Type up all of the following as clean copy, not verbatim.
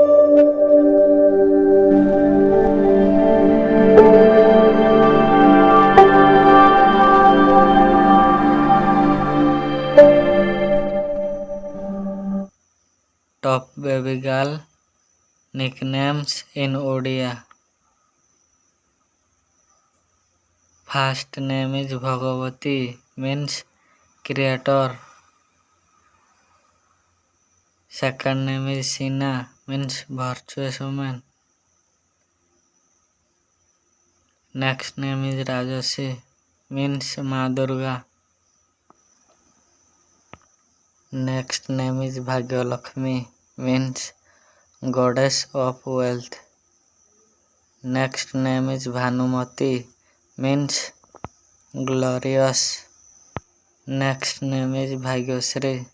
Top baby girl nicknames in Odia. First name is Bhagavati, means creator. Second name is Sina, means virtuous woman. Next name is Rajasi, means Ma Durga. Next name is Bhagyalakshmi, means goddess of wealth. Next name is Bhanumati, means glorious. Next name is Bhagyasri,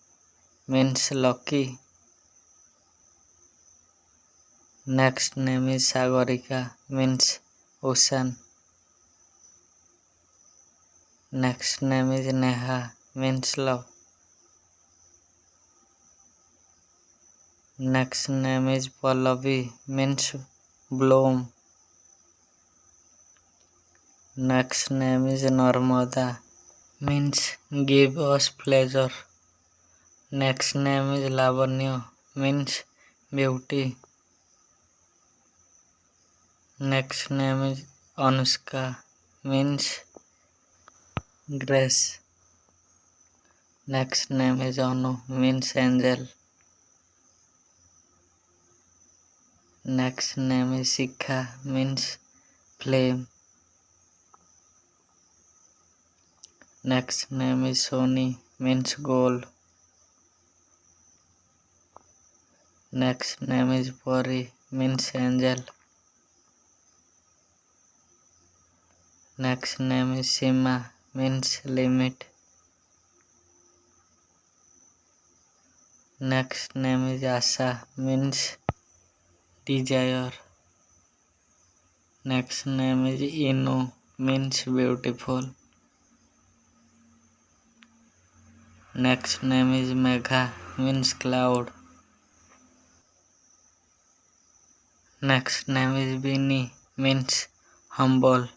means lucky. Next name is Sagarika, means ocean. Next name is Neha, means love. Next name is Pallavi, means bloom. Next name is Narmada, means give us pleasure. Next name is Lavanya, means beauty. Next name is Anushka, means grace. Next name is Anu, means angel. Next name is Sikha, means flame. Next name is Soni, means gold. Next name is Pari, means angel. Next name is Sima, means limit. Next name is Asha, means desire. Next name is Inu, means beautiful. Next name is Megha, means cloud. Next name is Bini, means humble.